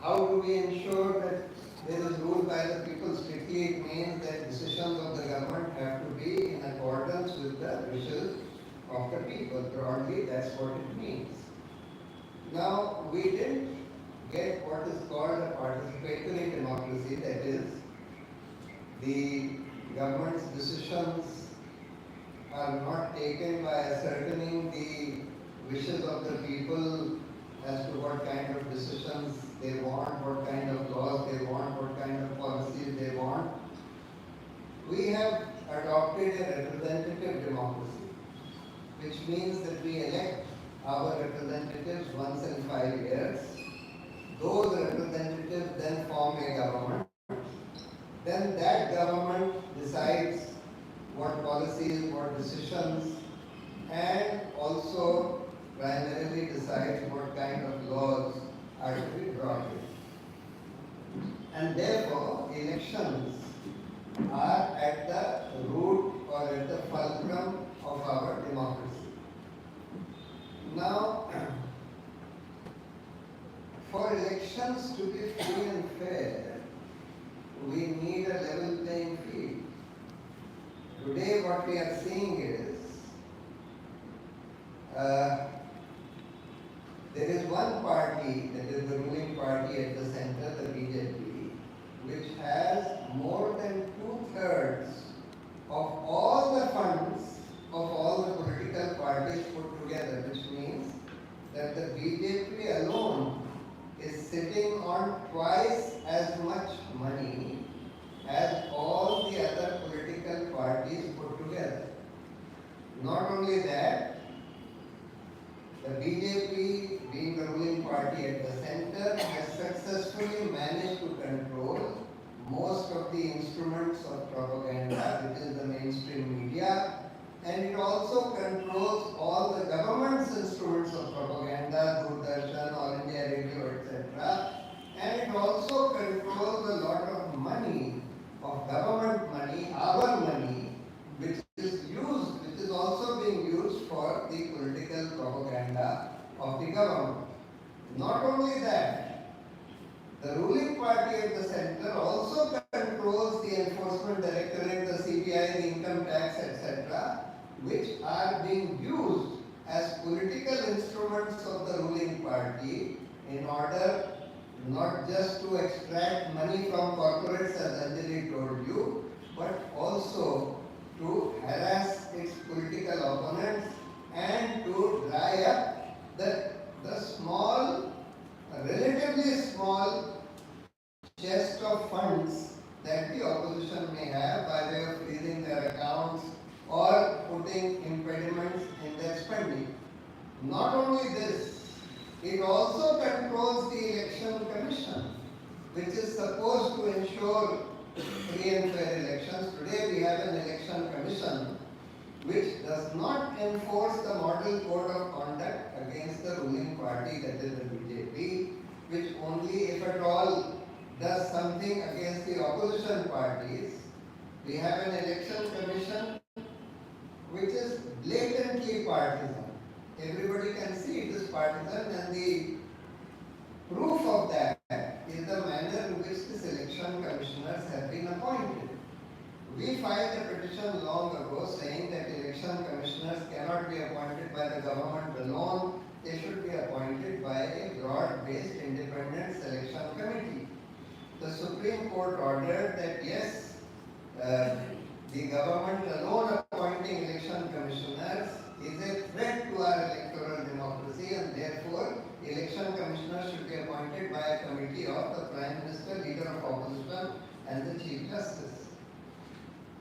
how do we ensure that there is rule by the people? Strictly, it means that decisions of the government have to be in accordance with the wishes of the people. Broadly, that's what it means. Now, we didn't get what is called a participatory democracy, that is, the government's decisions are not taken by ascertaining the wishes of the people as to what kind of decisions they want, what kind of laws they want, what kind of policies they want. We have adopted a representative democracy, which means that we elect our representatives once in 5 years. Those representatives then form a government. Then that government decides what policies, what decisions, and also primarily decides what kind of laws are to be brought in. And therefore, elections are at the root or at the fulcrum of our democracy. Now, for elections to be free and fair, we need a level playing field. Today what we are seeing is there is one party, that is the ruling party at the center, the BJP, which has more than 2/3 of all the funds of all the political parties put together, which means that the BJP alone is sitting on twice as much money as all the other political parties put together. Not only that, the BJP, being the ruling party at the center, has successfully managed to control most of the instruments of propaganda, which is the mainstream media, and it also controls all the government's instruments of propaganda, Doordarshan, All India Radio, etc. And it also controls a lot of money, of government money, our money, which is also being used for the political propaganda of the government. Not only that, the ruling party at the center also controls the enforcement directorate, the CBI, the income tax, etc., which are being used as political instruments of the ruling party in order not just to extract money from corporates, as Anjali told you, but also to harass its political opponents and to dry up the small, relatively small chest of funds that the opposition may have by way of freezing their accounts or putting impediments in their spending. Not only this, it also controls the election commission, which is supposed to ensure free and fair elections. Today we have an election commission which does not enforce the model code of conduct against the ruling party, that is the BJP, which only, if at all, does something against the opposition parties. We have an election commission which is blatantly partisan. Everybody can see it is partisan, and the proof of that is the manner in which these election commissioners have been appointed. We filed a petition long ago saying that election commissioners cannot be appointed by the government alone. They should be appointed by a broad-based independent selection committee. The Supreme Court ordered that yes, the government alone appointing election commissioners is a threat to our electoral democracy, and therefore election commissioners should be appointed by a committee of the Prime Minister, Leader of Opposition, and the Chief Justice.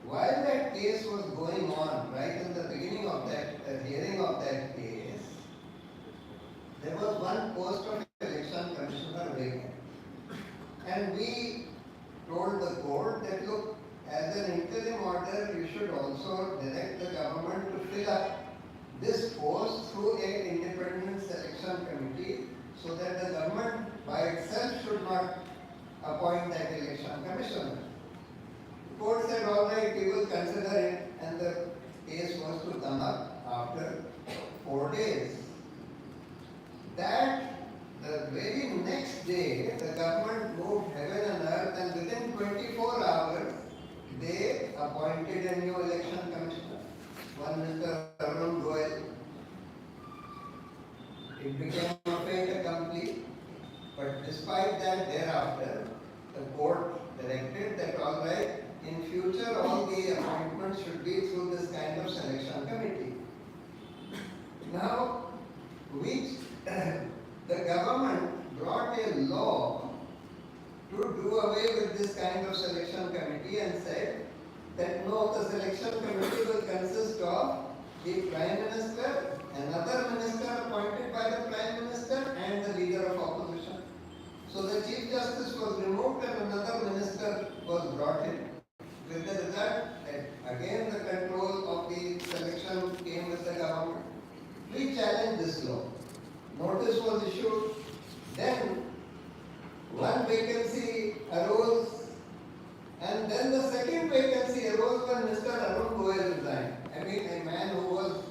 While that case was going on, right in the beginning of that hearing of that case, there was one post of election commissioner vacant. And we told the court that look, as an interim order, you should also direct the government to fill up this post through an independent selection committee, so that the government by itself should not appoint that election commissioner. The court said, all right, we will consider it, and the case was to come up after 4 days. That the very next day, the government appointed a new election commissioner, one Mr. Arun Goyal. It became a fait accompli, but despite that, thereafter, the court directed that all right, in future all the appointments should be through this kind of selection committee. Now, which the government brought a law to do away with this kind of selection committee and said that no, the selection committee will consist of the Prime Minister, another minister appointed by the Prime Minister and the leader of opposition. So the Chief Justice was removed and another minister was brought in. With the result that again the control of the selection came with the government. We challenged this law. Notice was issued. Then one vacancy arose, and then the second vacancy arose when Mr. Arun Goyal resigned. I mean, a man who was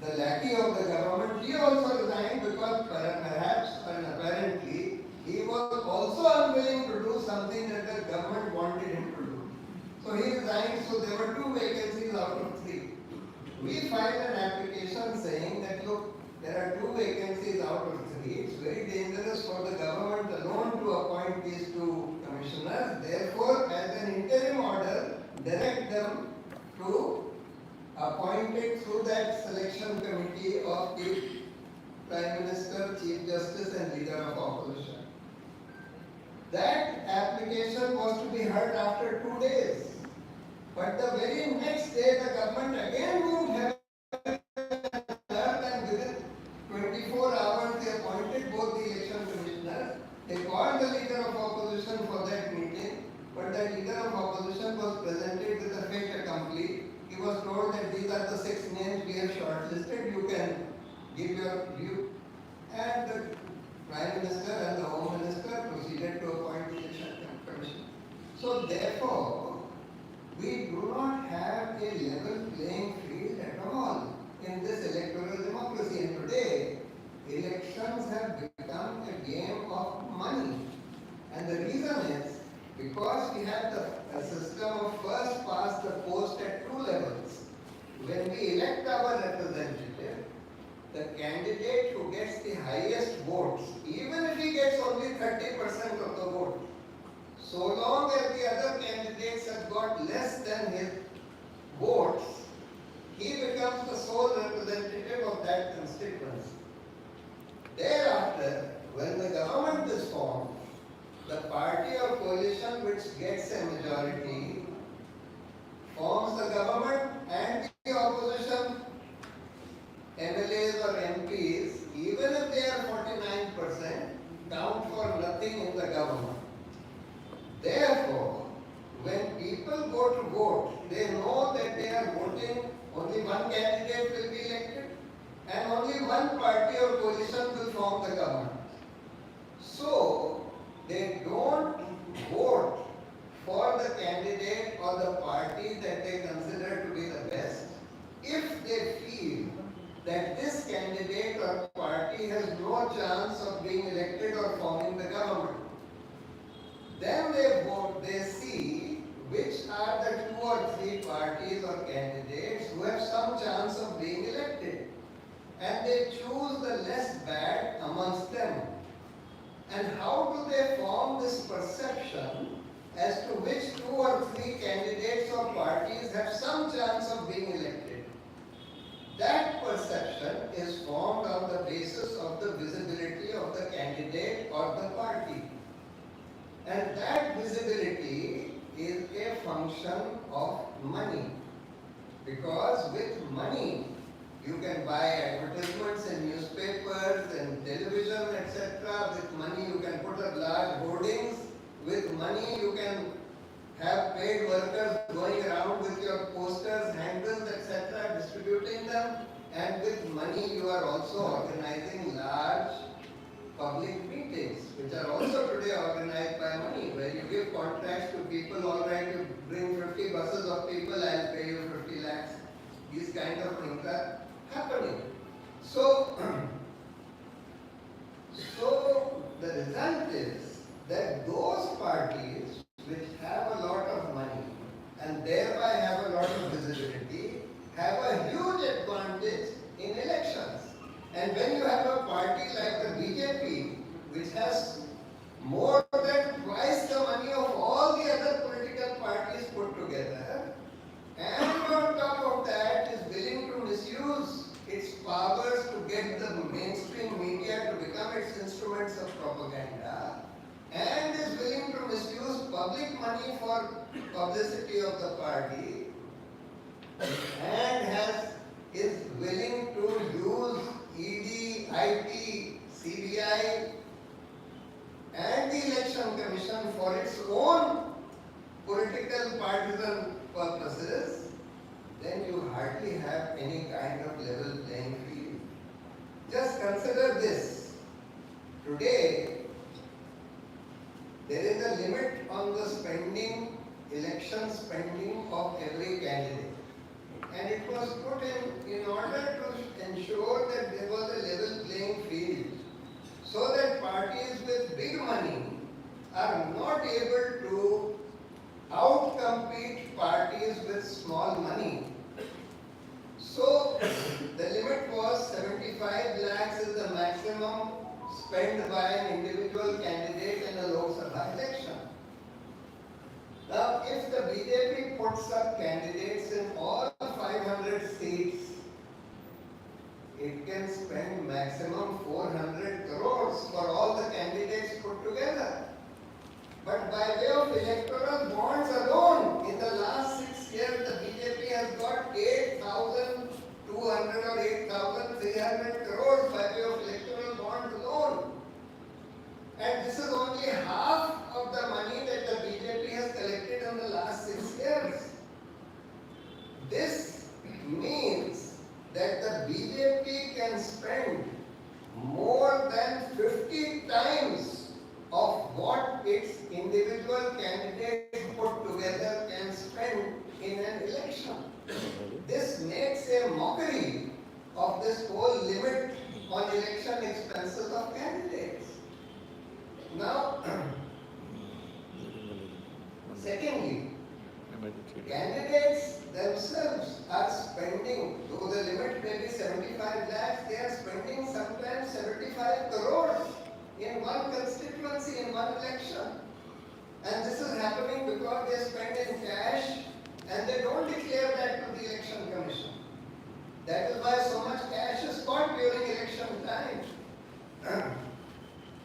the lackey of the government, he also resigned because perhaps and apparently he was also unwilling to do something that the government wanted him to do. So he resigned, so there were two vacancies out of three. We filed an application saying that look, there are two vacancies out of three. It's very dangerous for the government alone to appoint these two commissioners. Therefore, as an interim order, direct them to appoint it through that selection committee of the Prime Minister, Chief Justice and Leader of Opposition. That application was to be heard after 2 days. But the very next day, the government again moved heaven and within 24 hours, they appointed both the election commissioners. They called the leader of opposition for that meeting, but the leader of opposition was presented with a fait accompli. He was told that these are the 6 names we have shortlisted, you can give your view. And the Prime Minister and the Home Minister proceeded to appoint the election commission. So therefore, we do not have a level playing field at all in this electoral democracy. And today, elections have become a game of money. And the reason is because we have a system of first past the post at 2 levels. When we elect our representative, the candidate who gets the highest votes, even if he gets only 30% of the vote, so long as the other candidates have got less than his votes, he becomes the sole representative of that constituency. Thereafter, when the government is formed, the party or coalition which gets a majority forms the government, and the opposition MLAs or MPs, even if they are 49%, count for nothing in the government. Therefore, when people go to vote, they know that they are voting, only one candidate will be elected and only one party or coalition will form the government. So, they don't vote for the candidate or the party that they consider to be the best if they feel that this candidate or party has no chance of being elected or forming the government. Then they vote, they see which are the 2 or 3 parties or candidates who have some chance of being elected. And they choose the less bad amongst them. And how do they form this perception as to which 2 or 3 candidates or parties have some chance of being elected? That perception is formed on the basis of the visibility of the candidate or the party. And that visibility is a function of money. Because with money, you can buy advertisements in newspapers and television, etc. With money, you can put up large hoardings. With money, you can have paid workers going around with your posters, handbills, etc., distributing them. And with money, you are also organizing large public meetings, which are also today organized by money, where you give contracts to people, all right, you bring 50 buses of people, I'll pay you 50 lakhs. These kind of things are happening. So the result is that those parties which have a lot of money and public money for publicity of the party and is willing to use ED, IT, CBI and the Election Commission for its own political partisan purposes, then you hardly have any kind of level playing field. Just consider this. Today, there is a limit on the election spending of every candidate. And it was put in order to ensure that there was a level playing field, so that parties with big money are not able to outcompete parties with small money. So the limit was 75 lakhs is the maximum spent by an individual candidate in a Lok Sabha election. Now, if the BJP puts up candidates in all 500 seats, it can spend maximum 400 crores for all the candidates put together. But by way of electoral bonds alone, in the last 6 years, the BJP has got 8,200 or 8,300 crores by way of electoral bonds alone. And this is only half of the money that the BJP has collected in the last 6 years. This means that the BJP can spend more than 50 times of what its individual candidates put together can spend in an election. This makes a mockery of this whole limit on election expenses of candidates. Now, secondly, candidates themselves are spending, though the limit may be 75 lakhs, they are spending sometimes 75 crores in one constituency, in one election. And this is happening because they spend in cash and they don't declare that to the Election Commission. That is why so much cash is spent during election time.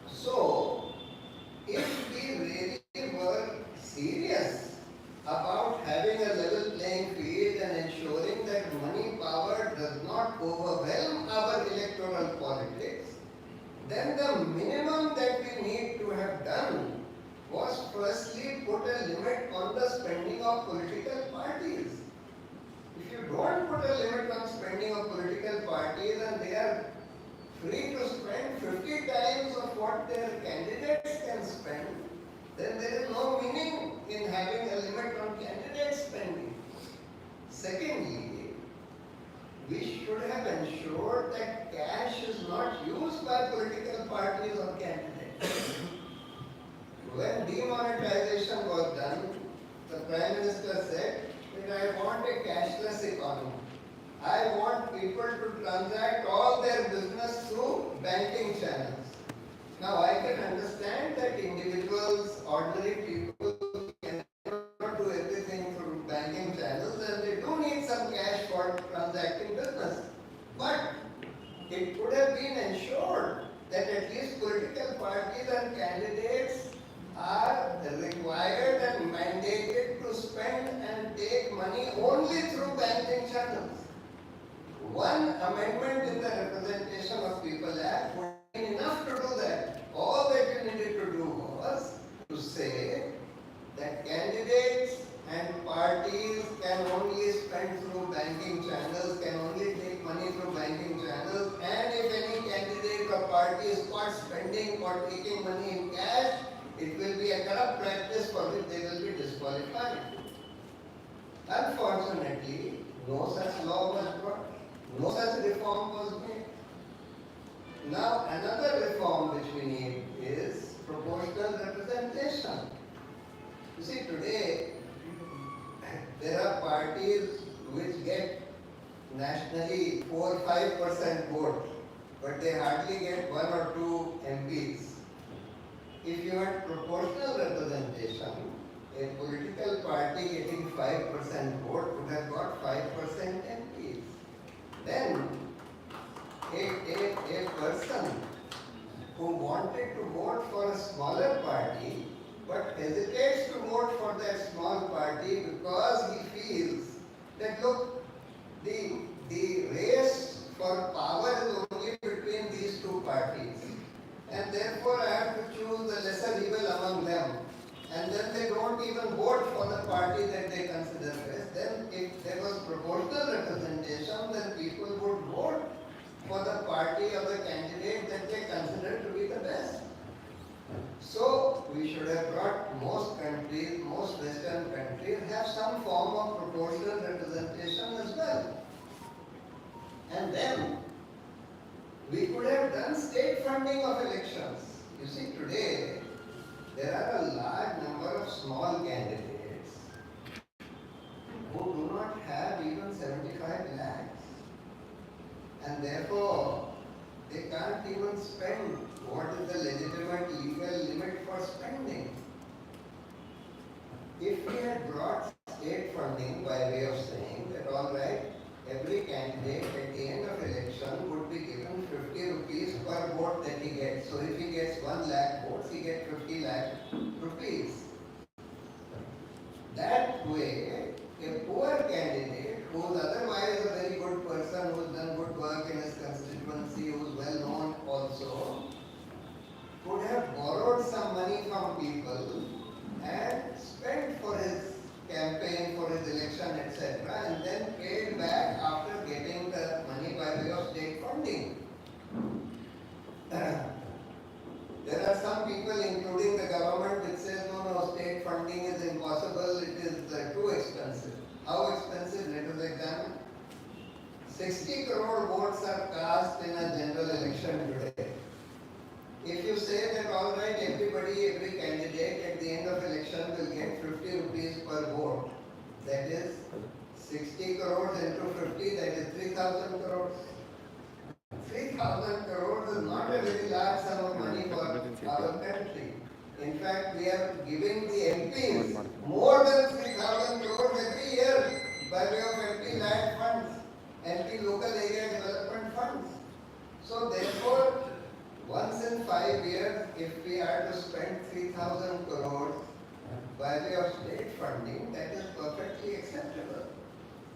So, if we really were serious about having a level playing field and ensuring that money power does not overwhelm our electoral politics, then the minimum that we need to have done was firstly put a limit on the spending of political parties. If you don't put a limit on spending of political parties and they are free to spend 50 times of what their candidates can spend, then there is no meaning in having a limit on candidate spending. Secondly, we should have ensured that cash is not used by political parties or candidates. When demonetization was done, the Prime Minister said that I want a cashless economy. I want people to transact all their business through banking channels. Now I can understand that individuals, ordinary people cannot do everything through banking channels and they do need some cash for transacting business. But it could have been ensured that at least political parties and candidates are required and mandated to spend and take money only through banking channels. One amendment in the Representation of People Act would be enough to do that. All that you needed to do was to say that candidates and parties can only spend through banking channels, can only take money through banking channels, and if any candidate or party is caught spending or taking money in cash, it will be a corrupt practice for which they will be disqualified. Unfortunately, no such law was brought. No such reform was made. Now, another reform which we need is proportional representation. You see, today, there are parties which get nationally 4 or 5% vote, but they hardly get 1 or 2 MPs. If you had proportional representation, a political party getting 5% vote would have got 5% MPs. Then, a person who wanted to vote for a smaller party but hesitates to vote for that small party because he feels that look, the race for power is only between these two parties, and therefore I have to choose the lesser evil among them. And then they don't even vote for the party that they consider best. Then if there was proportional representation, then people would vote for the party or the candidate that they consider to be the best. So we should have brought most countries, most Western countries have some form of proportional representation as well. And then we could have done state funding of elections. You see, today there are a large number of small candidates who do not have even 75 lakhs, and therefore they can't even spend what is the legitimate legal limit for spending. If we had brought state funding by way of saying that all right, every candidate at the end of election would be given 50 rupees per vote that he gets. So if he gets 1 lakh votes, he gets 50 lakh rupees. That way, a poor candidate who is otherwise a very good person, who has done good work in his constituency, who is well known also, could have borrowed some money from people and spent for his campaign, for his election, etc., and then paid back after getting the money by way of state funding. There are some people, including the government, which says no, state funding is impossible, it is too expensive. How expensive? Let us examine. 60 crore votes are cast in a general election today. If you say that all right, everybody, every candidate at the end of election will get 50 rupees per vote, that is 60 crores into 50, that is 3,000 crores. 3,000 crores is not a very large sum of money for our country. In fact, we are giving the MPs more than 3,000 crores every year by way of MP land funds, MP local area development funds. So therefore, once in 5 years, if we are to spend 3,000 crores by way of state funding, that is perfectly acceptable.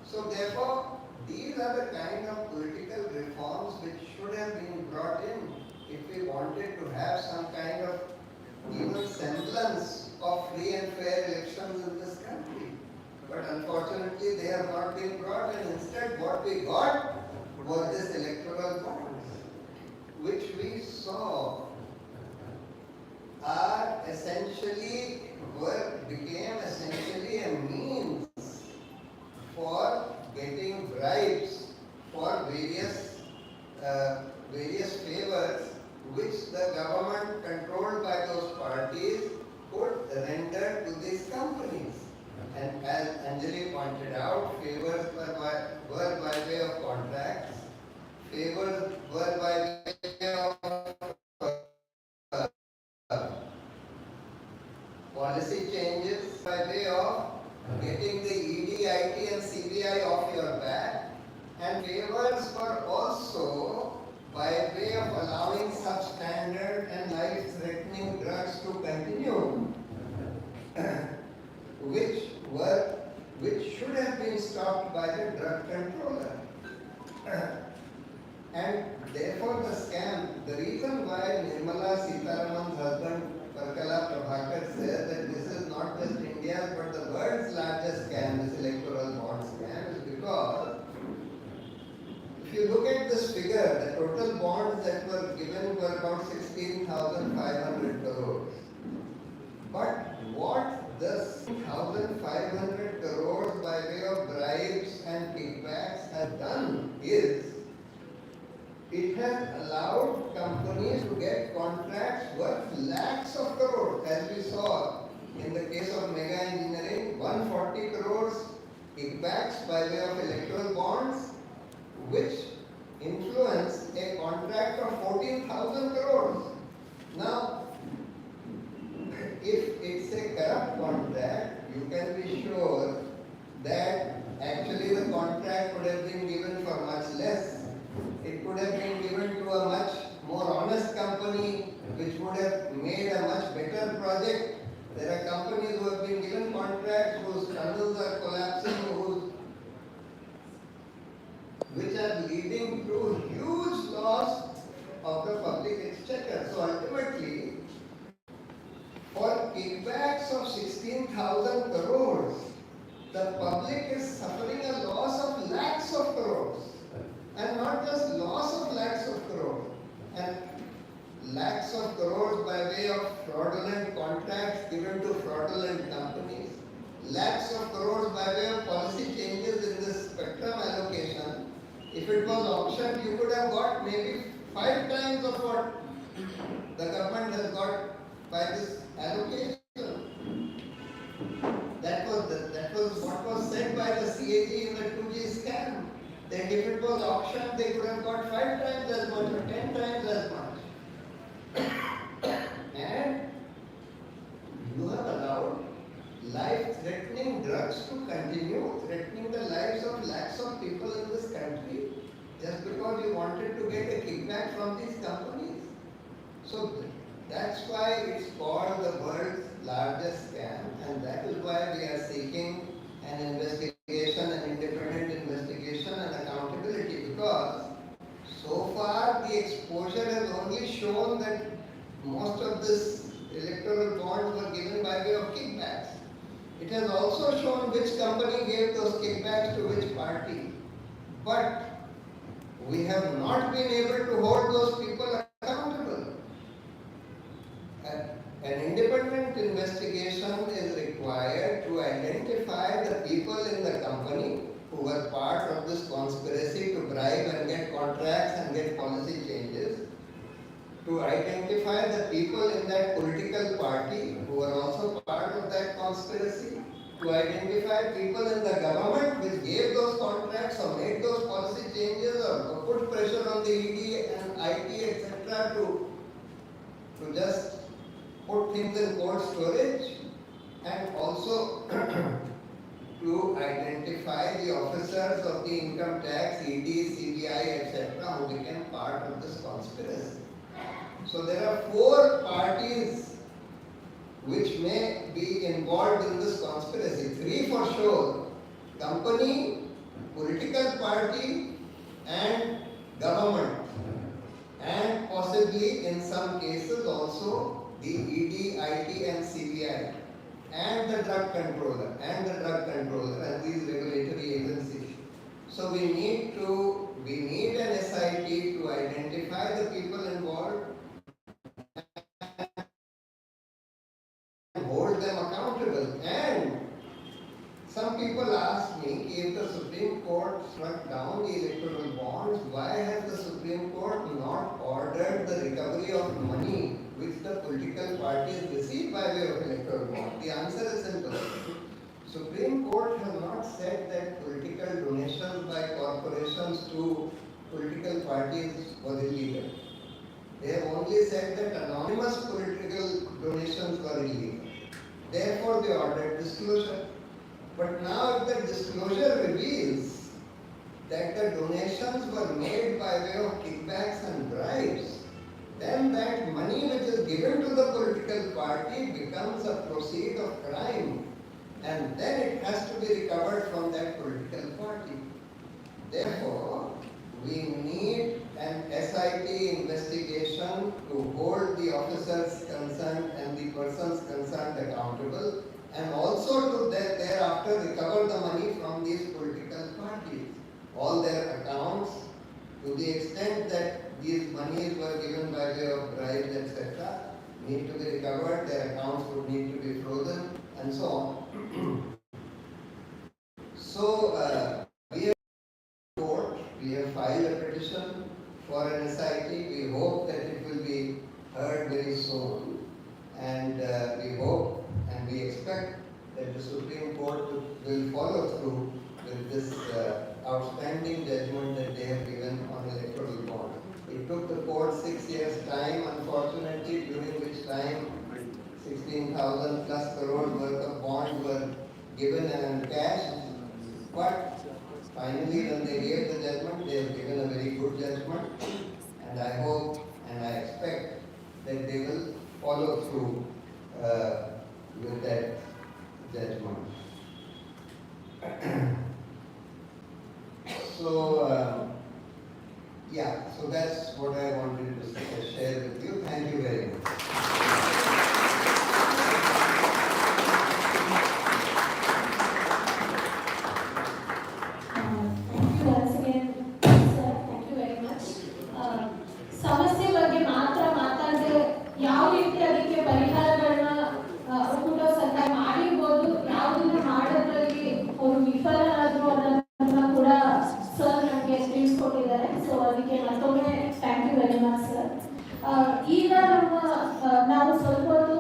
So therefore, these are the kind of political reforms which should have been brought in if we wanted to have some kind of even semblance of free and fair elections in this country. But unfortunately, they have not been brought, and instead what we got was this electoral bonds, which we saw are essentially, became essentially a means for getting bribes for various favors which the government controlled by those parties could render to these companies. And as Anjali pointed out, favors were by way of contracts, favors were by way of policy changes, by way of getting the ED, IT and CBI off your back, and favors were also by way of allowing substandard and life-threatening drugs to continue, which should have been stopped by the drug controller. And therefore the scam, the reason why Nirmala Sitharaman's husband Parkala Prabhakar says that this is not just India's but the world's largest scam, this electoral bond scam, is because if you look at this figure, the total bonds that were given were about 16,500 crores. But what the 1,500 crores by way of bribes and kickbacks has done is, it has allowed companies to get contracts worth lakhs of crores, as we saw in the case of Mega Engineering, 140 crores kickbacks by way of electoral bonds, which influenced a contract of 14,000 crores. Now, if it's a corrupt contract, you can be sure that actually the contract could have been given for much less. It could have been given to a much more honest company which would have made a much better project 16,000 crores, the public is suffering a loss of lakhs of crores. And not just loss of lakhs of crores, and lakhs of crores by way of fraudulent contracts given to fraudulent companies, lakhs of crores by way of policy changes in this spectrum allocation. If it was auctioned, you could have got maybe 5 times of what the government has got by this allocation. That was what was said by the CAG in the 2G scam. That if it was auctioned, they could have got 5 times as much or 10 times as much. And you have allowed life-threatening drugs to continue threatening the lives of lakhs of people in this country just because you wanted to get a kickback from these companies. So that's why it's called the world's largest scam, and that is why we are seeking an investigation, an independent investigation and accountability, because so far the exposure has only shown that most of this electoral bonds were given by way of kickbacks. It has also shown which company gave those kickbacks to which party. But we have not been able to hold those people accountable. An independent investigation is required to identify the people in the company who were part of this conspiracy to bribe and get contracts and get policy changes, to identify the people in that political party who were also part of that conspiracy, to identify people in the government which gave those contracts or made those policy changes or put pressure on the ED and IT, etc. to just put things in cold storage, and also to identify the officers of the income tax, ED, CBI, etc. who became part of this conspiracy. So there are 4 parties which may be involved in this conspiracy. 3 for sure: company, political party and government, and possibly in some cases also the ED, IT and CBI and the drug controller and these regulatory agencies. So we need an SIT to identify the people involved and hold them accountable. And some people ask me, if the Supreme Court struck down the electoral bonds, why has the Supreme Court not ordered the recovery of money which the political parties received by way of electoral bond? The answer is simple. Supreme Court has not said that political donations by corporations to political parties was illegal. They have only said that anonymous political donations were illegal. Therefore, they ordered disclosure. But now if the disclosure reveals that the donations were made by way of kickbacks and bribes, then that money which is given to the political party becomes a proceed of crime, and then it has to be recovered from that political party. Therefore, we need an SIT investigation to hold the officers concerned and the persons concerned accountable, and also to thereafter recover the money from these political parties. All their accounts, to the extent that these monies were given by way of bribes, etc., need to be recovered, their accounts would need to be frozen, and so on. So, we have filed a petition for an SIT. We hope that it will be heard very soon, and we hope and we expect that the Supreme Court will follow through with this outstanding judgment that they have given on electoral bond. It took the court 6 years' time, unfortunately, during which time 16,000 plus crores worth of bonds were given and cashed. But finally, when they gave the judgment, they have given a very good judgment, and I hope and I expect that they will follow through with that judgment. So, so that's what I wanted to share with you. Thank you very much. ಈಗ ನಾವು ಸ್ವಲ್ಪ ಹೊತ್ತು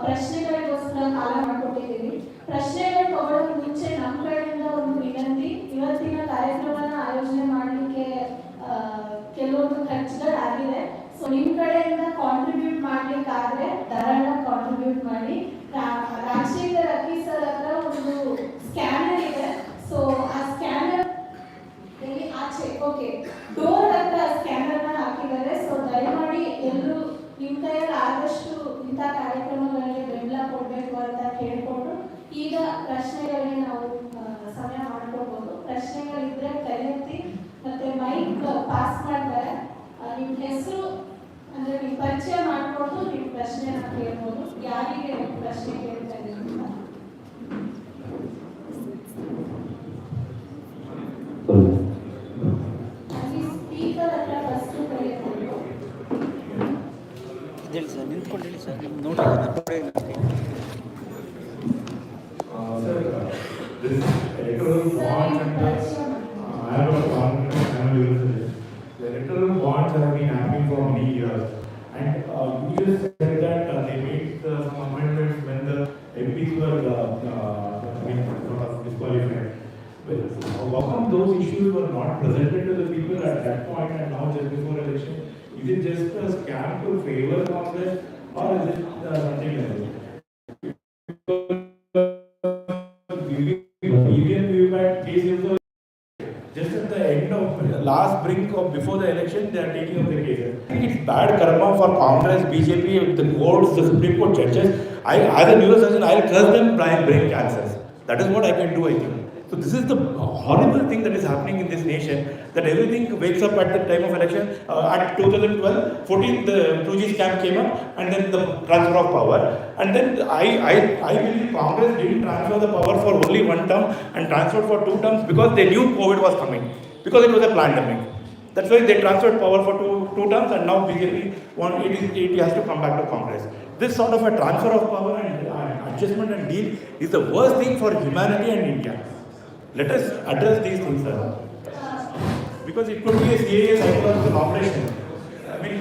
ಪ್ರಶ್ನೆಗಳಿಗೋಸ್ಕರ ಕಾಲ ಮಾಡಿಕೊಟ್ಟಿದ್ದೀವಿ. ಪ್ರಶ್ನೆಗಳು ತಗೊಳ್ಳೋಕೆ ಮುಂಚೆ ನಮ್ಮ ಕಡೆಯಿಂದ ಒಂದು ವಿನಂತಿ. ಇವತ್ತಿನ ಕಾರ್ಯಕ್ರಮನ ಆಯೋಜನೆ ಮಾಡಲಿಕ್ಕೆ ಕೆಲವೊಂದು ಖರ್ಚುಗಳಾಗಿದೆ. ಸೊ ನಿಮ್ಮ ಕಡೆಯಿಂದ ಕಾಂಟ್ರಿಬ್ಯೂಟ್ ಮಾಡ್ಲಿಕ್ಕಾದ್ರೆ ಧಾರಾಳ ಕಾಂಟ್ರಿಬ್ಯೂಟ್ ಮಾಡಿ. ರಾಜಶೇಖರ್ ಅಕ್ಕಿ ಸರ್ ಹತ್ರ ಒಂದು ಸ್ಕ್ಯಾನರ್ ಇದೆ. ಸೊ ಆ ಸ್ಕ್ಯಾನರ್ ಆಚೆ ಓಕೆ ಡೋರ್ ಹತ್ರ ಸ್ಕ್ಯಾನರ್ನ ಹಾಕಿದ್ದಾರೆ. ಸೊ ದಯಮಾಡಿ ಎಲ್ಲರೂ ನಿಮ್ಮ ಕೈಯಲ್ಲಿ ಆದಷ್ಟು ಇಂಥ ಕಾರ್ಯಕ್ರಮಗಳಿಗೆ ಬೆಂಬಲ ಕೊಡಬೇಕು ಅಂತ ಕೇಳಿಕೊಂಡು ಈಗ ಪ್ರಶ್ನೆಗಳಿಗೆ ನಾವು ಸಮಯ ಮಾಡ್ಕೊಳ್ಬೋದು. ಪ್ರಶ್ನೆಗಳಿದ್ರೆ ಕೈಯೆತ್ತಿ ಮತ್ತೆ ಮೈಕ್ ಪಾಸ್ ಮಾಡ್ತಾರೆ. ನಿಮ್ಮ ಹೆಸರು ಅಂದರೆ ನಿಮ್ಮ ಪರಿಚಯ ಮಾಡಿಕೊಂಡು ನಿಮ್ಮ ಪ್ರಶ್ನೆನ ಕೇಳ್ಬೋದು. ಯಾರಿಗೆ ಪ್ರಶ್ನೆ ಕೇಳ್ತಾ ಇದ್ದೀವಿ ಅಲ್ಲಿ ಸ್ಪೀಕರ್ ಹತ್ರ ಫಸ್ಟ್ ಕರೆಯಬೇಕು. ಹೇಳಿ ಸರ್, ನಿಂತ್ಕೊಂಡು ಹೇಳಿ ಸರ್. ನೋಡಿ The electoral bonds have been happening for many years, and you just said that they made some amendments when the MPs were sort of disqualified. Well, how come those issues were not presented to the people at that point and now just before election? Is it just a scam to favor Congress, or is it something else? Just at the end of last brink of before the election, they are taking up the cases. It's bad karma for Congress, BJP, the courts, the Supreme Court judges. As a neurosurgeon, I'll curse them by brain cancers. That is what I can do, I think. So this is the horrible thing that is happening in this nation, that everything wakes up at the time of election. At 2012, 14, the 2G scam came up, and then the transfer of power. And then I believe Congress didn't transfer the power for only one term and transferred for 2 terms because they knew COVID was coming, because it was a pandemic. That's why they transferred power for two terms, and now BJP it has to come back to Congress. This sort of a transfer of power and adjustment and deal is the worst thing for humanity and India. Let us address these things, sir. Because it could be a serious psychological operation. I mean,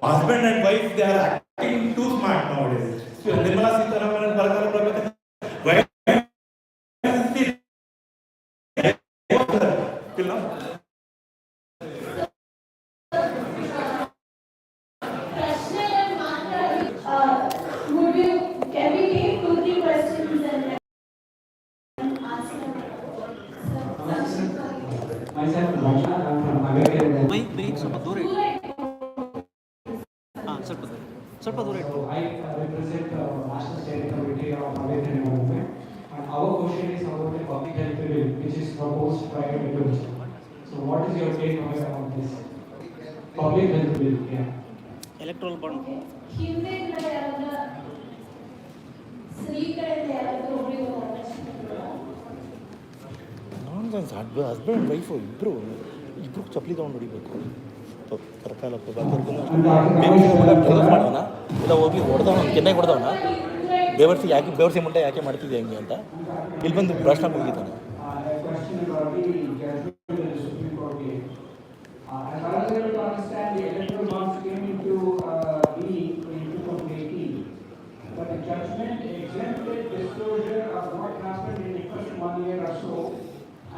husband and wife, they are acting too smart nowadays. So, Nirmala Sitharaman and Bharat Prabhakar, why till now? Can we take 2-3 questions and answer them? Myself, Prashanth, I'm from American. Mic ಸ್ವಲ್ಪ ದೂರ ಇಟ್ಟು. ಹಾಂ, ಸ್ವಲ್ಪ ದೂರ ಇಟ್ಟು. I represent the National Steering Committee of American Movement, and our question is about the public health bill, which is proposed prior to election. So, what is your take on this public health bill? Yeah. Electoral bond ಹಿಂದೆ ಯಾರಾದ್ರೂ ಸ್ತ್ರೀ ಕಡೆಯಿಂದ ಯಾರಾದ್ರೂ ಒಬ್ಬರಿಗೆ husband and wife ಇಬ್ಬರು ಚಪ್ಪಲಿ ತೊಗೊಂಡು ಹೊಡಿಬೇಕು. ತರಕಾಲ ಮಾಡೋಣ ಇಲ್ಲ ಹೋಗಿ ಹೊಡೆದವನ ಕೆನ್ನೆಗೆ ಹೊಡೆದವನ ಬೇವರ್ಸಿ ಮುಂಡೆ ಯಾಕೆ ಮಾಡ್ತಿದ್ದೆ ಹಂಗೆ ಅಂತ ಇಲ್ಲಿ ಬಂದು ಪ್ರಶ್ನೆ ಮುಗಿತಾನೆ. But the judgment exempted disclosure of what happened in the first 1 year or so,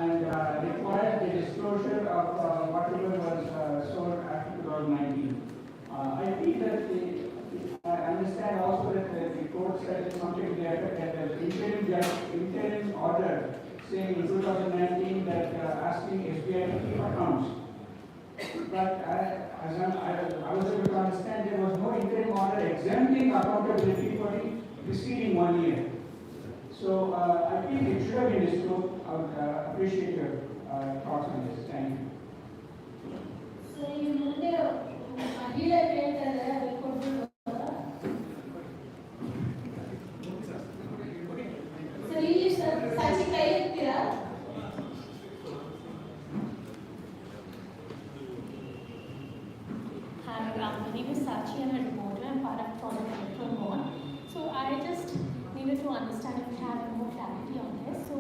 and required the disclosure of whatever was sold after 2019. I feel that I understand also that the court said something to the effect that the interim order saying in 2019 that asking SBI to keep accounts. But as I was able to understand, there was no interim order exempting accountability for the preceding 1 year. So I think it should have been disclosed. I would appreciate your thoughts on this. Thank you. So you ಮುಂದೆ ಮಹಿಳೆ ಹೇಳ್ತಾರೆ ಅದಕ್ಕೆ ಕೊಡ್ಬೋದು. Sir ಇಲ್ಲಿ ಸಾಚಿ ಕೈ ಎತ್ತೀರಾ? Hi, my name is Sachi. I'm a reporter. I'm part of Project Electoral Bond. So I just needed to understand if we have more clarity on this. So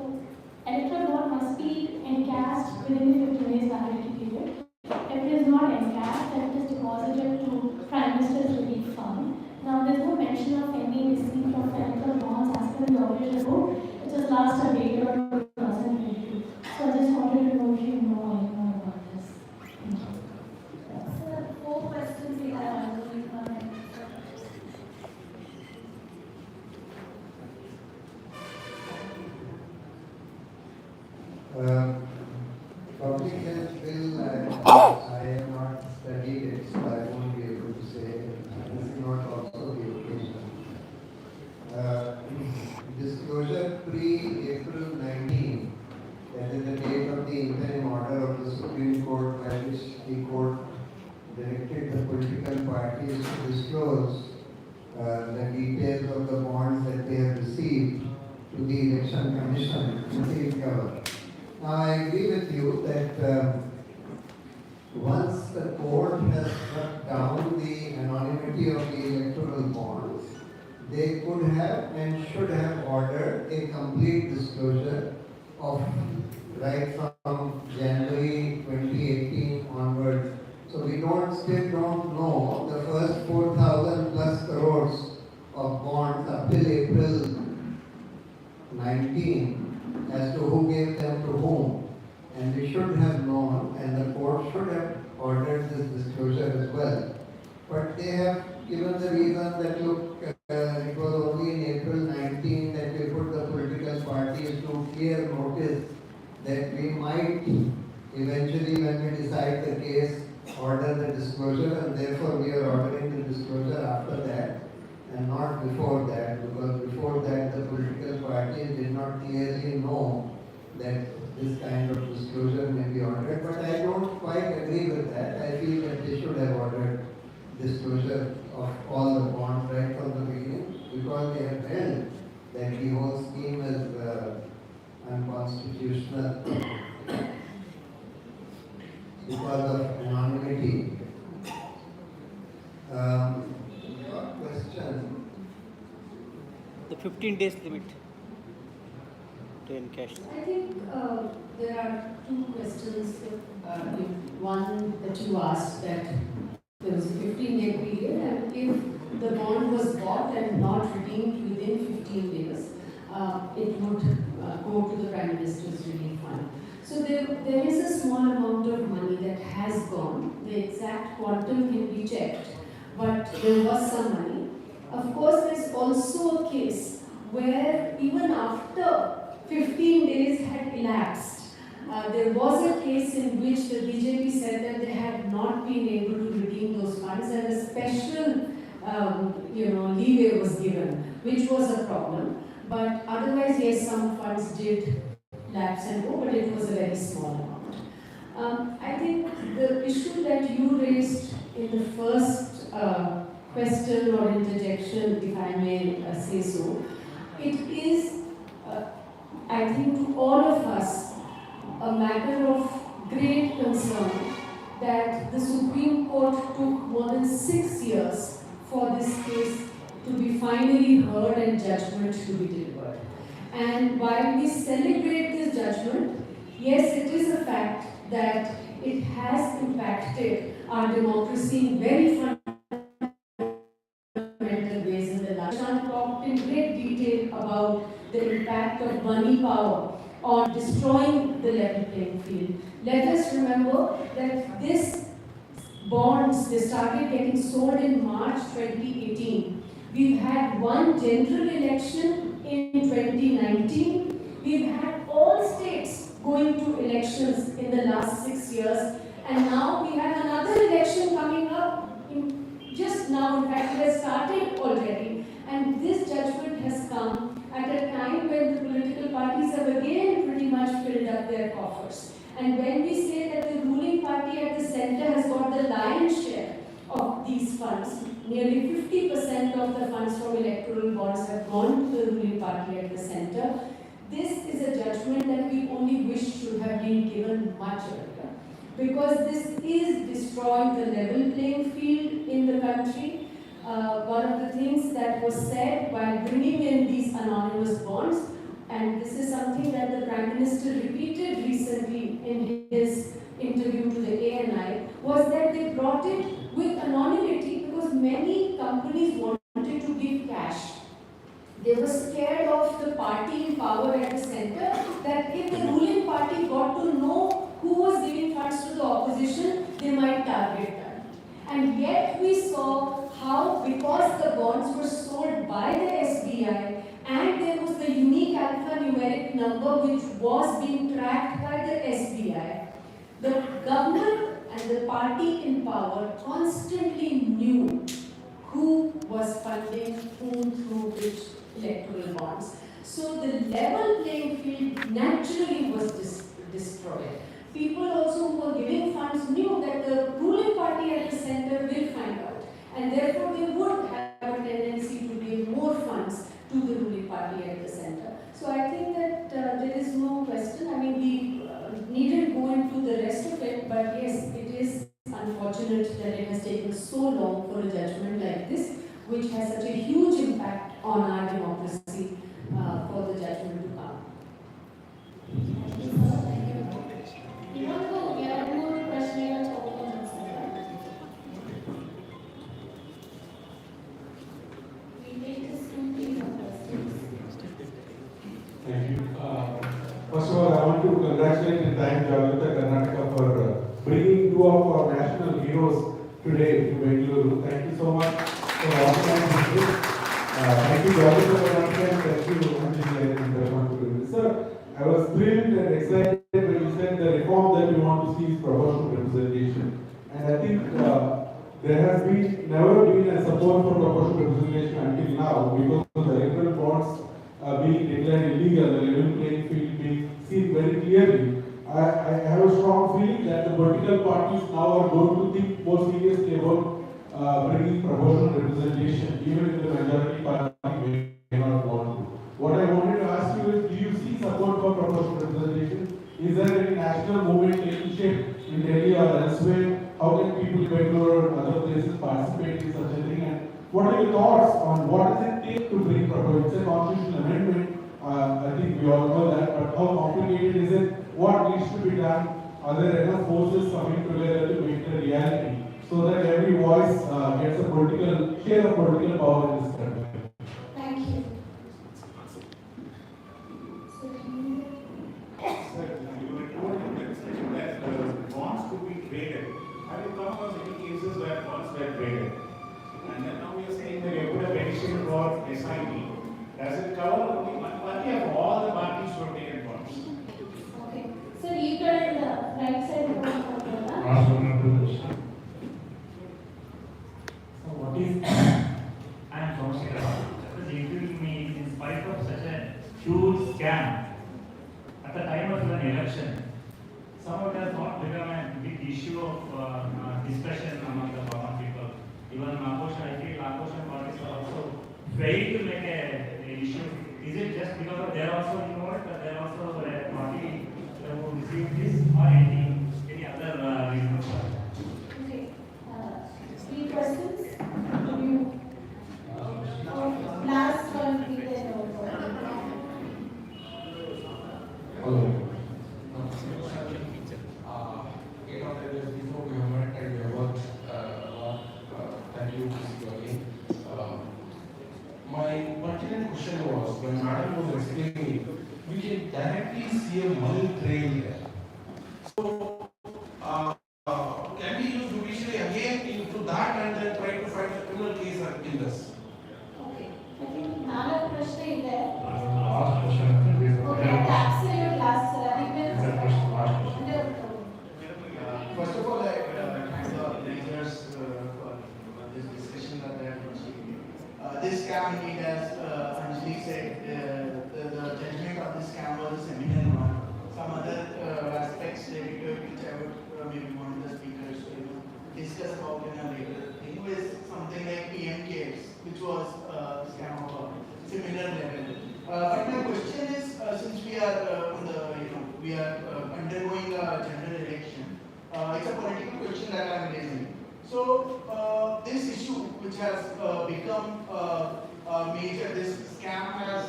electoral bond must be encashed within the 50 days validity period. If it is not encashed, then it is deposited to Prime Minister's disclose the details of the bonds that they have received to the Election Commission to recover. Now I agree with you that once the court has struck down the anonymity of the electoral bonds, they could have and should have ordered a complete disclosure of right from January 2018 onwards. So we still don't know the first 4,000 plus crores of bonds up till April 19 as to who gave them to whom. And we should have known, and the court should have ordered this disclosure as well. But they have given the reason that look, it was only in April 19 that we put the political parties to clear notice that we might eventually, when we decide the case, order the disclosure, and therefore we are ordering the disclosure after that and not before that, because before that the political parties did not clearly know that this kind of disclosure may be ordered. But I don't quite agree with that. I feel that they should have ordered disclosure of all the bonds right from the beginning, because they have held that the whole scheme is unconstitutional because of anonymity. Your question. The 15 days limit to encash. I think there are two questions. One that you asked, that there was a 15-day period, and if the bond was bought and not redeemed within 15 days, it would go to the Prime Minister's Relief Fund. So there is a small amount of money that has gone. The exact quantum can be checked, but there was some money. Of course, there is also a case where even after 15 days had elapsed, there was a case in which the BJP said that they had not been able to redeem those funds, and a special leeway was given, which was a problem. But otherwise, yes, some funds did lapse and go, but it was a very small amount. I think the issue that you raised in the first question or interjection, if I may say so, it is, I think, to all of us, a matter of great concern that the Supreme Court took more than 6 years for this case to be finally heard and judgment to be delivered. And while we celebrate this judgment, yes, it is a fact that it has impacted our democracy in very fundamental ways in the last. Prashanth talked in great detail about the impact of money power on destroying the level playing field. Let us remember that these bonds, they started getting sold in March 2018. We've had one general election in 2019. We've had all states going to elections in the last 6 years. And now we have another election coming up just now. In fact, it has started already. And this judgment has come at a time when the political parties have again pretty much filled up their coffers. And when we say that the ruling party at the center has got the lion's share of these funds, nearly 50% of the funds from electoral bonds have gone to the ruling party at the center. This is a judgment that we only wish should have been given much earlier, because this is destroying the level playing field in the country. One of the things that was said while bringing in these anonymous bonds, and this is something that the Prime Minister repeated recently in his interview to the ANI, was that they brought it with anonymity because many companies wanted to give cash. They were scared of the party in power at the center, that if the ruling party got to know who was giving funds to the opposition, they might target them. And yet we saw how, because the bonds were sold by the SBI and there was the unique alphanumeric number which was being tracked by the SBI, the government and the party in power constantly knew who was funding whom through which electoral bonds. So the level playing field naturally was destroyed. People also who were giving funds knew that the ruling party at the center will find out. and therefore they would have a tendency to give more funds to the ruling party at the center. So I think that there is no question. I mean, we needn't go into the rest of it, but yes, it is unfortunate that it has taken so long for a judgment like this, which has such a huge impact on our democracy, for the judgment to come. ಇವತ್ತು ಎರಡು ಮೂರು ಪ್ರಶ್ನೆಗಳು ತಗೊಂಡು sir. We take this to the questions. Thank you. First of all, I want to congratulate and thank Jagrita Karnataka for bringing two of our national heroes today to Bengaluru. Thank you so much for organizing this. Thank you, Jagrita Karnataka, and thank you, Anjali and Prashanth Bhushan. Sir, I was thrilled and excited when you said the reform that you want to see is proportional representation. And I think there has never been a support for proportional representation until now because of the electoral bonds being declared illegal, the level playing field being seen very clearly. I have a strong feeling that the political parties now are going to think more seriously about bringing proportional representation, even if the majority party may not want to. What I wanted to ask you is, do you see support for proportional representation? Is there any national movement taking shape in Delhi or elsewhere? How can people in Bangalore or other places participate in such a thing? And what are your thoughts on what does it take to bring proportional? It's a constitutional amendment. I think we all know that, but how complicated is it? What needs to be done? Are there enough forces coming together to make it a reality so that every voice gets a share of political power in this country? Thank you. Sir, you were told in legislation that bonds could be traded. Have you come across any cases where bonds were traded? And then now we are saying that you put a petition for SIP. Does it cover only one party or all the parties who have taken bonds? Okay. Sir, ಈ ಕಡೆಯಿಂದ right side So what is I am from Singapore. Just including me in spite of such a huge scam at the time of an election. Somehow it has not become a big issue of discussion among the common people. Even opposition, I feel opposition parties are also failed to make a issue. Is it just because of they are also involved, they are also a party who received this, or any other reason for it? Okay. Three questions. Could you last one be there? Hello. 8 or 10 years before we have met and we have worked thank you again. My pertinent question was, when Madam was explaining, we can directly see a money trail there. So, can we use judiciary again into that and then try to find a criminal case in this? Okay. I think ನಾಲ್ಕು ಪ್ರಶ್ನೆ ಇದೆ. Last question. Okay, absolute last, sir. I think First of all, I thank the organizers for this discussion that they have achieved. This scam, indeed, as Anjali said, the judgment of this scam was a seminal one. Some other aspects related which I would maybe want the speakers to discuss about in a later thing was something like PM cares, which was a scam of a similar level. But my question is, since we are we are undergoing a general election, it's a political question that I am raising. So this issue, which has become major, this scam has,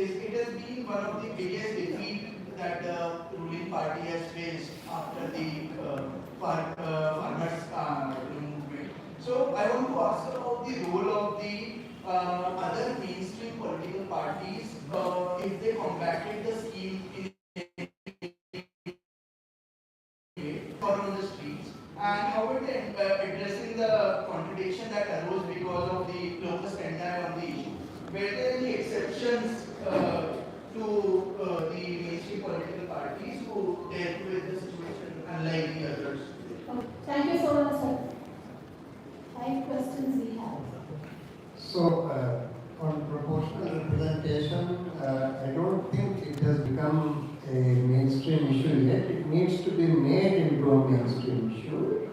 it has been one of the biggest defeat that the ruling party has faced after the farmers movement. So I want to ask about the role of the other mainstream political parties if they combated the scheme in on the streets, and how it addressing the contradiction that arose because of the locus standi on the issue. Were there any exceptions to the mainstream political parties who dealt with the situation unlike the others? Thank you so much, sir. 5 questions we have. So, on proportional representation, I don't think it has become a mainstream issue yet. It needs to be made into a mainstream issue.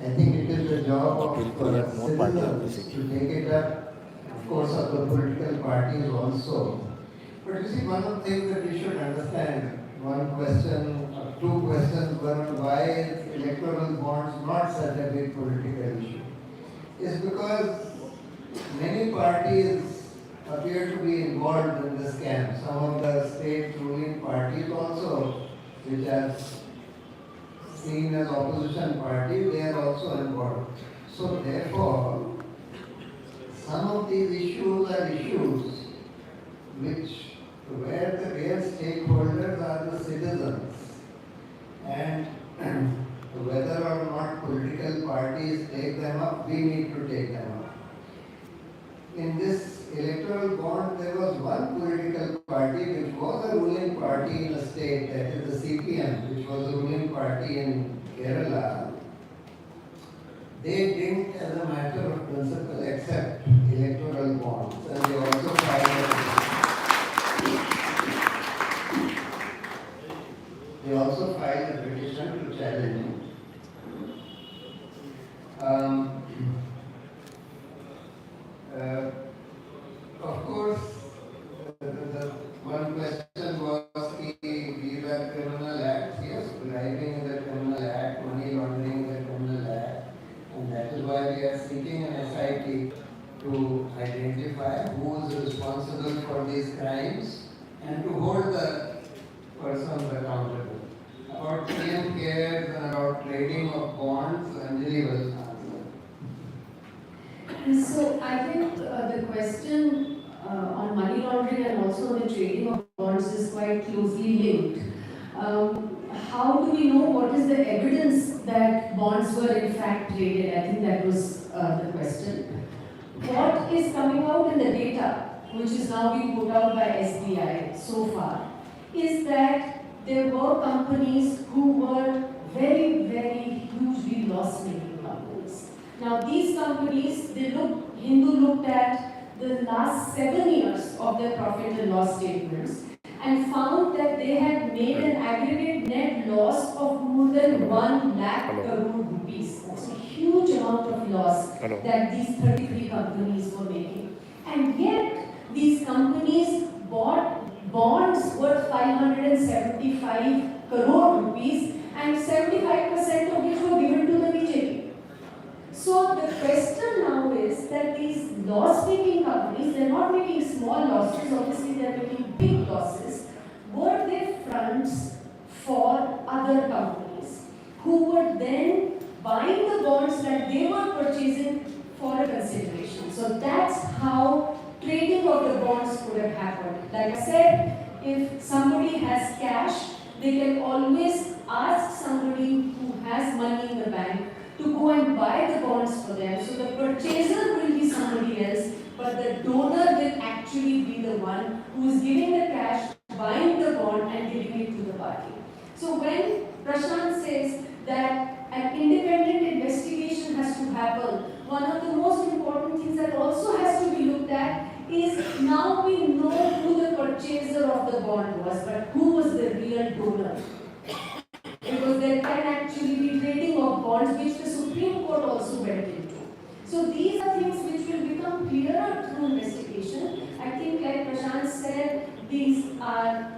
I think it is the job That will of create more party citizens to take it up, of course, of the political parties also. But you see, one of the things that we should understand, one question, or two questions were why is electoral bonds not such a big political issue? Is because many parties appear to be involved in the scam. Some of the state ruling parties also, which are seen as opposition parties, they are also involved. So therefore, some of these issues are issues where the real stakeholders are the citizens, and whether or not political parties take them up, we need to take them up. In this electoral bond, there was one political party which was a ruling party in a state, that is the CPM, which was a ruling party in Kerala. They didn't, as a matter of principle, accept electoral bonds, and they also filed a petition to challenge it. Of course, the one question was, these are criminal acts. Yes, bribing is a criminal act, money laundering is a criminal act, and that is why we are seeking an SIT to identify who is responsible for these crimes and to hold the persons accountable. About PM cares and about trading of bonds, Anjali will answer. So I think the question on money laundering and also the trading of bonds is quite closely linked. How do we know what is the evidence that bonds were in fact traded? I think that was the question. What is coming out in the data, which is now being put out by SBI so far, is that there were companies who were very, very hugely loss-making companies. Now these companies, Hindu looked at the last 7 years of their profit and loss statements and found that they had made an aggregate net loss of more than 1 lakh crore rupees. That's a huge amount of loss that these 33 companies were making. And yet, these companies bought bonds worth 575 crore rupees and 75% of which were given to the BJP. So the question now is that these loss-making companies, they're not making small losses, obviously they're making big losses. Were they fronts for other companies who were then buying the bonds that they were purchasing for a consideration? So that's how trading of the bonds could have happened. Like I said, if somebody has cash, they can always ask somebody who has money in the bank to go and buy the bonds for them. So the purchaser will be somebody else, but the donor will actually be the one who is giving the cash, buying the bond and giving it to the party. So when Prashanth says that an independent investigation has to happen, one of the most important things that also has to be looked at is now we know who the purchaser of the bond was, but who was the real donor? Because there can actually be trading of bonds, which the Supreme Court also went into. So these are things which will become clearer through investigation. I think, like Prashanth said,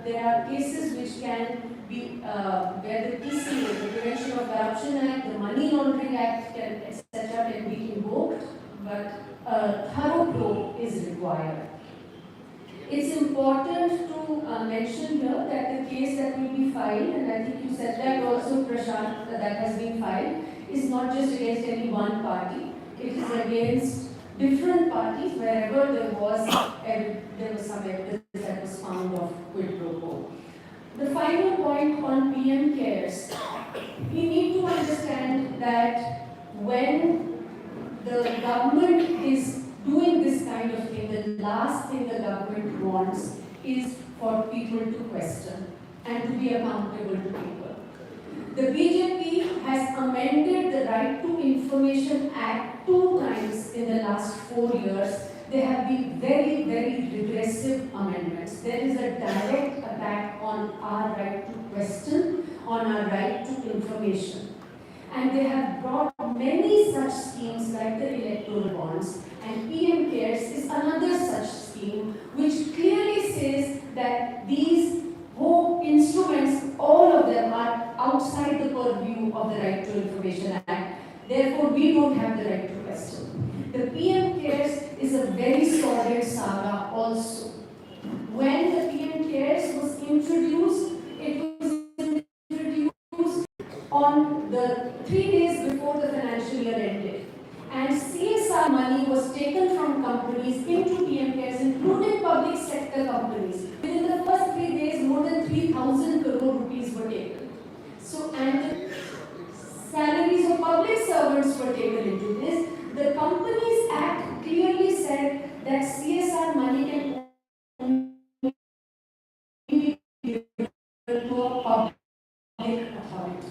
there are cases which can be where the PCA, the Prevention of Corruption Act, the Money Laundering Act, etc., can be invoked, but a thorough probe is required. It's important to mention here that the case that will be filed, and I think you said that also, Prashanth, that has been filed, is not just against any one party. It is against different parties wherever there was some evidence that was found of quid pro quo. The final point on PM cares, we need to understand that when the government is doing this kind of thing, the last thing the government wants is for people to question and to be accountable to people. The BJP has amended the Right to Information Act 2 times in the last 4 years. They have been very, very regressive amendments. There is a direct attack on our right to question, on our right to information. And they have brought many such schemes like the electoral bonds, and PM CARES is another such scheme which clearly says that these whole instruments, all of them are outside the purview of the Right to Information Act. Therefore, we don't have the right to question. The PM CARES is a very sordid saga also. When the PM CARES was introduced, it was introduced on the 3 days before the financial year ended. And CSR money was taken from companies into PM CARES, including public sector companies. Within the first 3 days, more than 3,000 crore rupees were taken. So, and the salaries of public servants were taken into this. The Companies Act clearly said that CSR money can only be given to a public authority.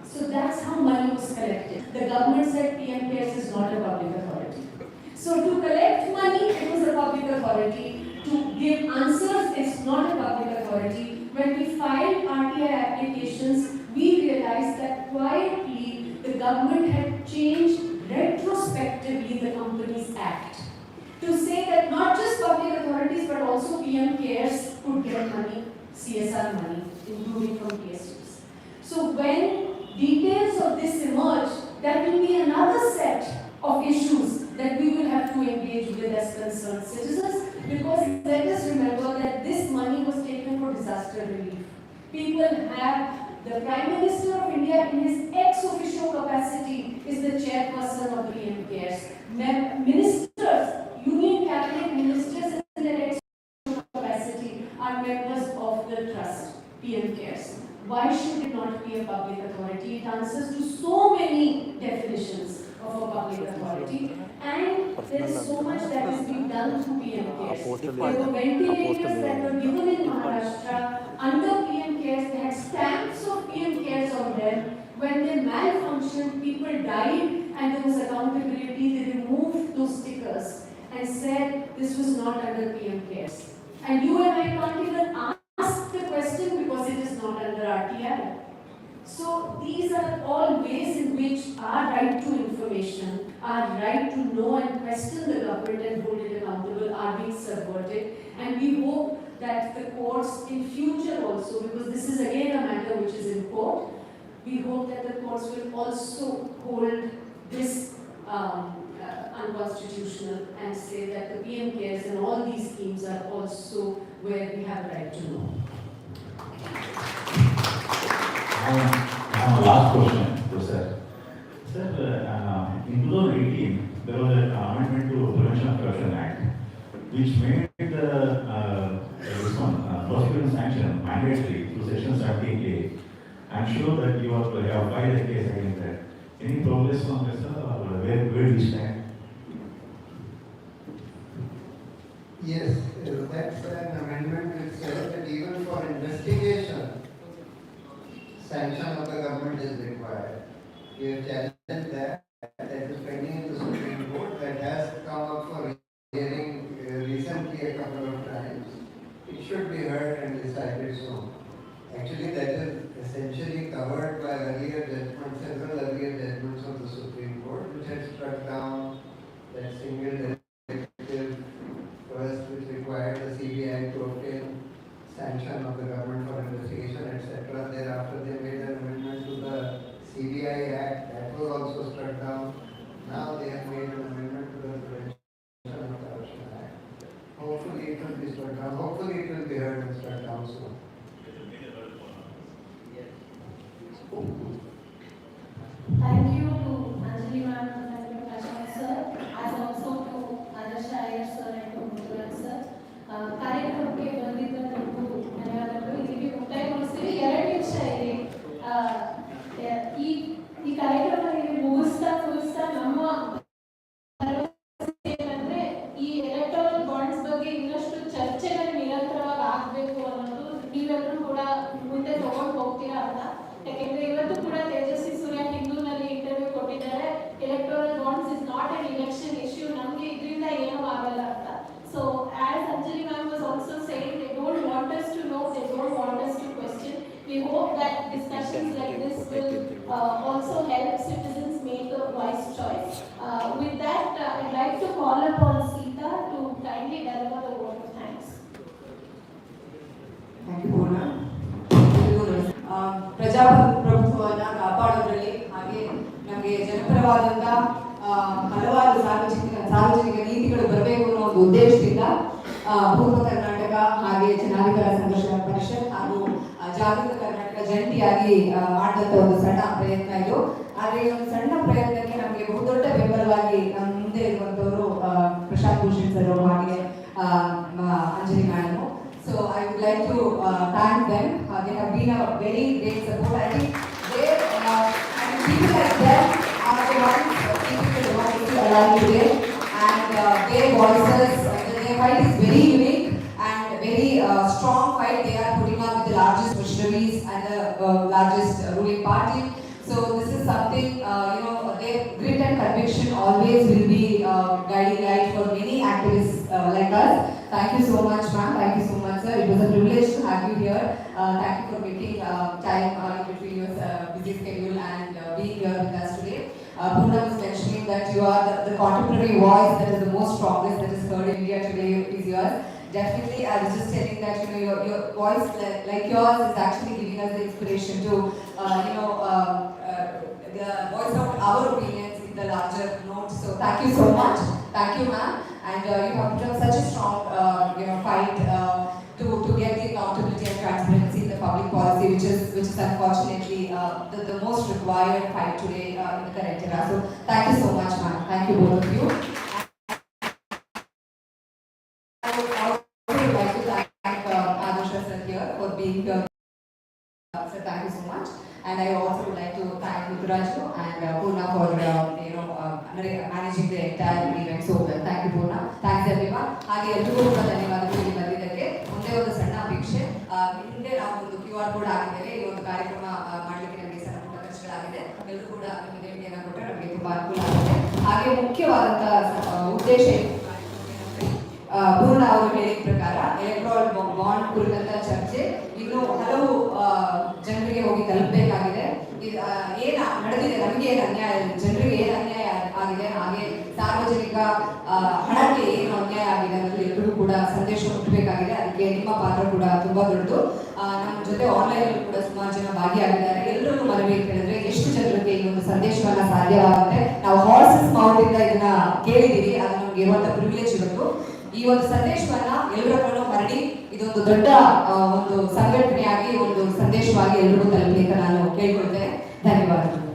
So that's how money was collected. The government said PM CARES is not a public authority. So to collect money, it was a public authority. To give answers, it's not a public authority. When we filed RTI applications, we realized that quietly the government had changed retrospectively the Companies Act to say that not just public authorities but also PM CARES could get money, CSR money, including from PSUs. So when details of this emerge, that will be another set of issues that we will have to engage with as concerned citizens, because let us remember that this money was taken for disaster relief. People have, the Prime Minister of India in his ex officio capacity is the chairperson of the PM CARES. Ministers, Union Cabinet ministers in their ex officio capacity are members of the trust, PM CARES. Why should it not be a public authority? It answers to so many definitions of a public authority, and there is so much that is being done through PM CARES. There were ventilators that were given in Maharashtra under PM CARES. They had stamps of PM CARES on them. When they malfunctioned, people died, and there was accountability. They removed those stickers and said this was not under PM CARES. And you and I can't even ask the question because it is not under RTI. So these are all ways in which our right to information, our right to know and question the government and hold it accountable are being subverted. And we hope that the courts in future also, because this is again a matter which is in court, we hope that the courts will also hold this unconstitutional and say that the PM CARES and all these schemes are also where we have a right to know. Last question to Sir. Sir, in 2018, there was an amendment to Prevention of Corruption Act, which made prosecution sanction mandatory through Section 17A. I'm sure that you have filed a case against that. Any progress on this, sir, or where do we stand? Yes, that's an amendment which says that even for investigation, sanction of the government is required. We have challenged that. That is pending in the Supreme Court. That has come up for hearing recently a couple of times. It should be heard and decided soon. Actually, that is essentially covered by earlier judgments, several earlier judgments of the Supreme Court, which had struck down call upon Sita to kindly deliver the vote of thanks. Thank you, Purna. ಪ್ರಜಾಪ್ರಭುತ್ವವನ್ನು ಕಾಪಾಡೋದ್ರಲ್ಲಿ ಹಾಗೆ ನಮಗೆ ಜನಪರವಾದಂಥ ಹಲವಾರು ಸಾರ್ವಜನಿಕ ನೀತಿಗಳು ಬರಬೇಕು ಅನ್ನೋ ಒಂದು ಉದ್ದೇಶದಿಂದ ಪೂರ್ವ ಕರ್ನಾಟಕ ಹಾಗೆ ಜನಾಧಿಕಾರ ಸಂಘರ್ಷ ಪರಿಷತ್ ಹಾಗೂ ಜಾಗೃತ ಕರ್ನಾಟಕ ಜಂಟಿಯಾಗಿ ಮಾಡಿದಂಥ ಒಂದು ಸಣ್ಣ ಪ್ರಯತ್ನ ಇದು. ಆದರೆ ಈ ಒಂದು ಸಣ್ಣ ಪ್ರಯತ್ನಕ್ಕೆ ನಮಗೆ ಬಹುದೊಡ್ಡ ಬೆಂಬಲವಾಗಿ ನಮ್ಮ ಮುಂದೆ ಇರುವಂಥವರು ಪ್ರಶಾಂತ್ ಭೂಷಣ್ ಸರ್ ಹಾಗೆ Anjali madam. So I would like to thank them. They have been a very great support. I think they and people like them are the ones people want to alive today, and their voices, their fight is very unique and very strong fight. They are putting up with the largest missionaries and the largest ruling party. So this is something, their grit and conviction always will be guiding light for many activists like us. Thank you so much, ma'am. Thank you so much, sir. It was a privilege to have you here. Thank you for making time in between your busy schedule and being here with us today. Purna was mentioning that you are the contemporary voice that is the most strongest that is heard in India today is yours. Definitely, I was just telling that your voice like yours is actually giving us the inspiration to voice out our opinions in the larger note. So thank you so much. Thank you, ma'am. And you have put up such a strong fight to get the accountability and transparency in the public policy, which is unfortunately the most required fight today in the current era. So thank you so much, ma'am. Thank you both of you. I would like to thank Adusha sir here for being here. So thank you so much. And I also would like to thank Raju and Purna for managing the entire event so well. Thank you, Purna. Thanks everyone. ಹಾಗೆ ಎಲ್ಲರಿಗೂ ಕೂಡ ಧನ್ಯವಾದಗಳು ಇಲ್ಲಿ ಬಂದಿದ್ದಕ್ಕೆ. ಮುಂದೆ ಒಂದು ಸಣ್ಣ ಅಪೇಕ್ಷೆ, ಹಿಂದೆ ನಾವು ಒಂದು QR ಕೋಡ್ ಹಾಕಿದ್ದೇವೆ. ಈ ಒಂದು ಕಾರ್ಯಕ್ರಮ ಮಾಡಲಿಕ್ಕೆ ನಮಗೆ ಸಣ್ಣ ಪುಟ್ಟ ಖರ್ಚುಗಳಾಗಿದೆ. ಎಲ್ಲರೂ ಕೂಡ ನಿಮ್ಮ ದೇಣಿಗೆಯನ್ನು ಕೊಟ್ಟರೆ ನಮಗೆ ತುಂಬಾ ಅನುಕೂಲ ಆಗುತ್ತೆ. ಹಾಗೆ ಮುಖ್ಯವಾದಂಥ ಉದ್ದೇಶ ಪೂರ್ಣ ಅವರು ಹೇಳಿದ ಪ್ರಕಾರ ಎಲೆಕ್ಟ್ರಾಲ್ ಬಾಂಡ್ ಕುರಿತಂತ ಚರ್ಚೆ ಇನ್ನು ಹಲವು ಜನರಿಗೆ ಹೋಗಿ ತಲುಪಬೇಕಾಗಿದೆ. ಏನು ನಡೆದಿದೆ, ನಮಗೆ ಏನು ಅನ್ಯಾಯ, ಜನರಿಗೆ ಏನು ಅನ್ಯಾಯ ಆಗಿದೆ, ಹಾಗೆ ಸಾರ್ವಜನಿಕ ಹಣಕ್ಕೆ ಏನು ಅನ್ಯಾಯ ಆಗಿದೆ ಅನ್ನೋದು ಎಲ್ಲರಿಗೂ ಕೂಡ ಸಂದೇಶ ಮುಟ್ಟಬೇಕಾಗಿದೆ. ಅದಕ್ಕೆ ನಿಮ್ಮ ಪಾತ್ರ ಕೂಡ ತುಂಬಾ ದೊಡ್ಡದು. ನಮ್ಮ ಜೊತೆ ಆನ್ಲೈನ್ ಕೂಡ ಸುಮಾರು ಜನ ಭಾಗಿಯಾಗಿದ್ದಾರೆ. ಎಲ್ಲರಿಗೂ ಮನವಿ ಅಂತ ಹೇಳಿದ್ರೆ ಎಷ್ಟು ಜನರಿಗೆ ಈ ಒಂದು ಸಂದೇಶವನ್ನ ಸಾಧ್ಯವಾಗುತ್ತೆ. ನಾವು ಹಾರ್ಸಸ್ ಮೌತ್ ಇಂದ ಇದನ್ನ ಕೇಳಿದೀವಿ, ಅದು ನಮ್ಗೆ ಇರುವಂತ ಪ್ರಿವಿಲೇಜ್ ಇವತ್ತು. ಈ ಒಂದು ಸಂದೇಶವನ್ನ ಎಲ್ಲರಲ್ಲೂ ಹರಡಿ ಇದೊಂದು ದೊಡ್ಡ ಒಂದು ಸಂಘಟನೆಯಾಗಿ ಒಂದು ಸಂದೇಶವಾಗಿ ಎಲ್ಲರಿಗೂ ತಲುಪಲಿ ಅಂತ ನಾನು ಕೇಳ್ಕೊಳ್ತೇನೆ. ಧನ್ಯವಾದಗಳು.